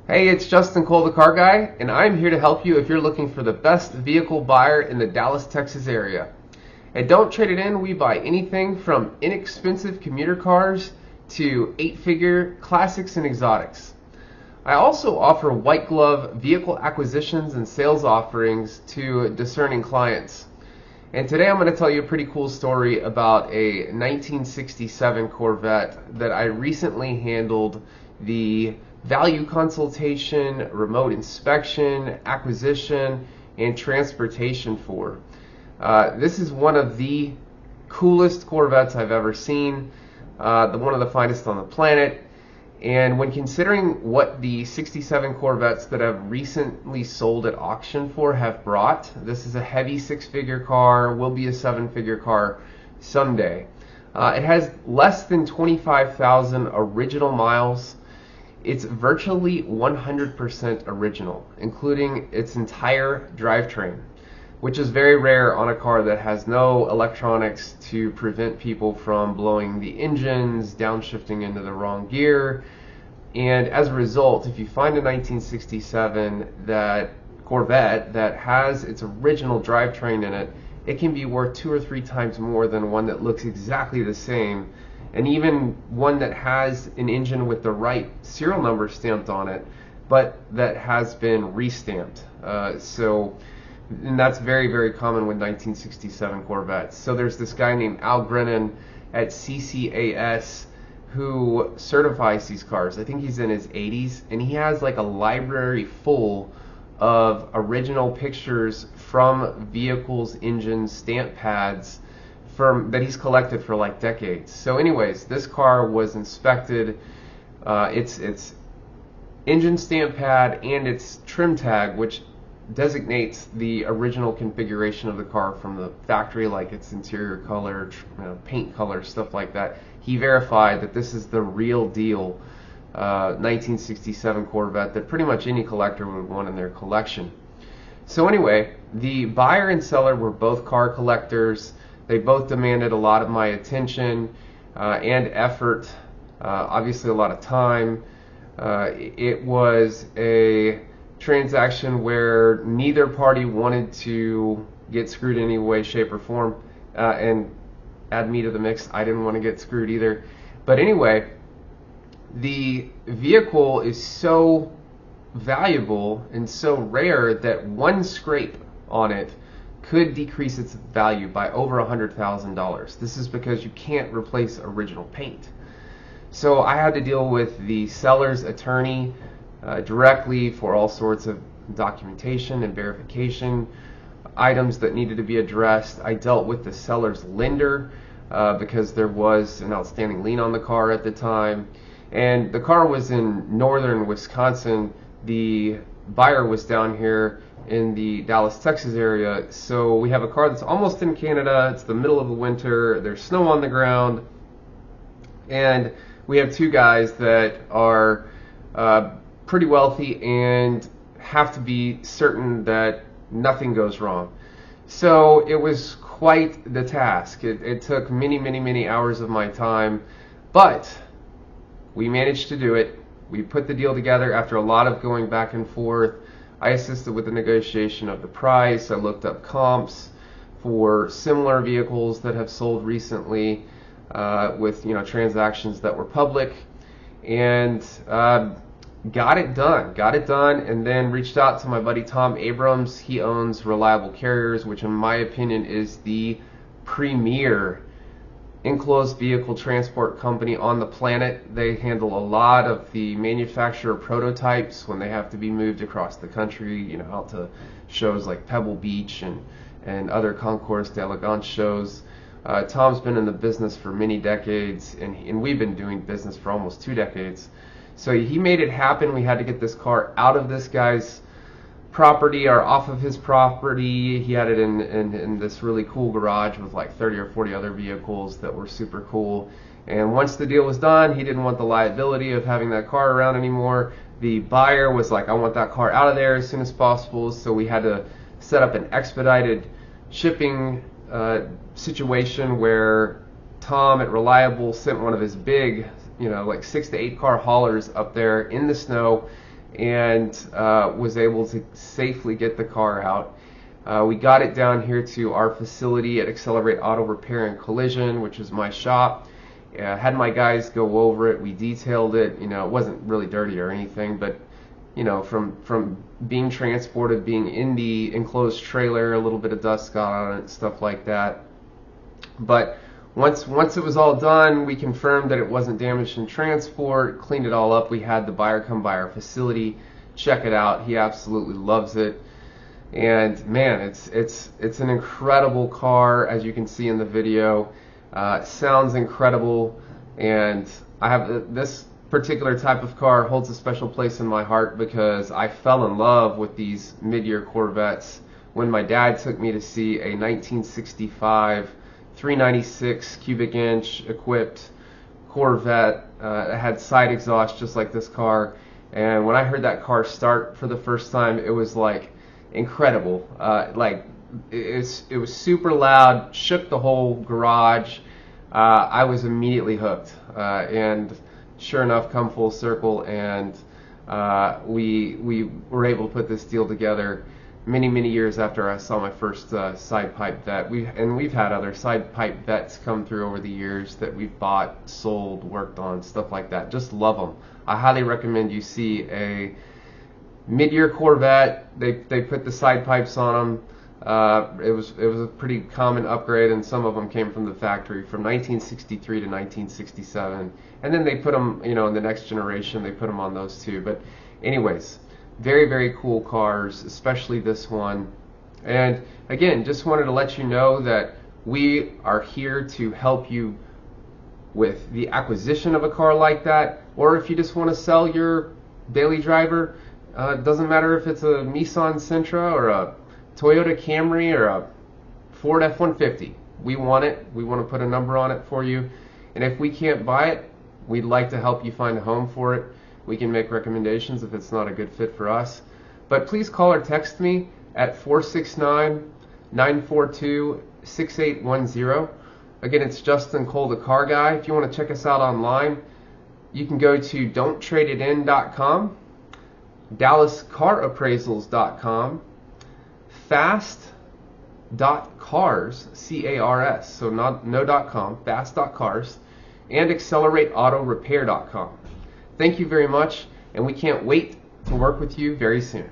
Hey, it's Justin Cole, the car guy, and I'm here to help you if you're looking for the best vehicle buyer in the Dallas, Texas area. And don't trade it in, we buy anything from inexpensive commuter cars to 8-figure classics and exotics. I also offer white glove vehicle acquisitions and sales offerings to discerning clients. And today I'm going to tell you a pretty cool story about a 1967 Corvette that I recently handled the value consultation, remote inspection, acquisition, and transportation for. This is one of the coolest Corvettes I've ever seen, one of the finest on the planet. And when considering what the 67 Corvettes that have recently sold at auction for have brought, this is a heavy 6-figure car, will be a 7-figure car someday. It has less than 25,000 original miles. It's virtually 100% original, including its entire drivetrain, which is very rare on a car that has no electronics to prevent people from blowing the engines, downshifting into the wrong gear. And as a result, if you find a 1967 Corvette that has its original drivetrain in it, it can be worth 2 or 3 times more than one that looks exactly the same, and even one that has an engine with the right serial number stamped on it, but that has been restamped. And that's very, very common with 1967 Corvettes. So there's this guy named Al Grennan at CCAS who certifies these cars. I think he's in his 80s, and he has like a library full of original pictures from vehicles, engines, stamp pads that he's collected for like decades. So anyways, this car was inspected, its engine stamp pad and its trim tag, which designates the original configuration of the car from the factory, like its interior color, paint color, stuff like that. He verified that this is the real deal 1967 Corvette that pretty much any collector would want in their collection. So anyway, the buyer and seller were both car collectors. They both demanded a lot of my attention and effort, obviously a lot of time. It was a transaction where neither party wanted to get screwed in any way, shape, or form, and add me to the mix. I didn't want to get screwed either. But anyway, the vehicle is so valuable and so rare that one scrape on it could decrease its value by over $100,000. This is because you can't replace original paint. So I had to deal with the seller's attorney directly for all sorts of documentation and verification items that needed to be addressed. I dealt with the seller's lender because there was an outstanding lien on the car at the time, and the car was in northern Wisconsin. The buyer was down here in the Dallas, Texas area. So we have a car that's almost in Canada. It's the middle of the winter. There's snow on the ground, and we have 2 guys that are pretty wealthy and have to be certain that nothing goes wrong. So it was quite the task. It took many, many, many hours of my time, but we managed to do it. We put the deal together after a lot of going back and forth. I assisted with the negotiation of the price. I looked up comps for similar vehicles that have sold recently with transactions that were public, and got it done, and then reached out to my buddy Tom Abrams. He owns Reliable Carriers, which in my opinion is the premier enclosed vehicle transport company on the planet. They handle a lot of the manufacturer prototypes when they have to be moved across the country, out to shows like Pebble Beach and other Concours d'Elegance shows. Tom's been in the business for many decades, and we've been doing business for almost 2 decades. So he made it happen. We had to get this car out of this guy's property or off of his property. He had it in this really cool garage with like 30 or 40 other vehicles that were super cool. And once the deal was done, he didn't want the liability of having that car around anymore. The buyer was like, I want that car out of there as soon as possible. So we had to set up an expedited shipping situation where Tom at Reliable sent one of his big, like 6 to 8 car haulers up there in the snow, and was able to safely get the car out. We got it down here to our facility at Accelerate Auto Repair and Collision, which is my shop. Had my guys go over it. We detailed it. You know, it wasn't really dirty or anything, but you know, from being transported, being in the enclosed trailer, a little bit of dust got on it, stuff like that. But once it was all done, we confirmed that it wasn't damaged in transport, cleaned it all up. We had the buyer come by our facility, check it out. He absolutely loves it. And man, it's an incredible car, as you can see in the video. It sounds incredible, and I have this particular type of car holds a special place in my heart because I fell in love with these mid-year Corvettes when my dad took me to see a 1965 396 cubic inch equipped Corvette that had side exhaust just like this car. And when I heard that car start for the first time, it was like incredible. Like it was super loud, shook the whole garage. I was immediately hooked, and sure enough, come full circle, and we were able to put this deal together many years after I saw my first side pipe Vette. We've had other side pipe Vettes come through over the years that we've bought, sold, worked on, stuff like that. Just love them. I highly recommend you see a mid-year Corvette. They put the side pipes on them. It was a pretty common upgrade, and some of them came from the factory from 1963 to 1967, and then they put them, you know, in the next generation they put them on those too. But anyways, very cool cars, especially this one. And again, just wanted to let you know that we are here to help you with the acquisition of a car like that, or if you just want to sell your daily driver. It doesn't matter if it's a Nissan Sentra or a Toyota Camry or a Ford F-150. We want it. We want to put a number on it for you. And if we can't buy it, we'd like to help you find a home for it. We can make recommendations if it's not a good fit for us. But please call or text me at 469-942-6810. Again, it's Justin Cole, the car guy. If you want to check us out online, you can go to don'ttradeitin.com, DallasCarAppraisals.com, fast.cars, C-A-R-S, so no .com, fast.cars, and accelerateautorepair.com. Thank you very much, and we can't wait to work with you very soon.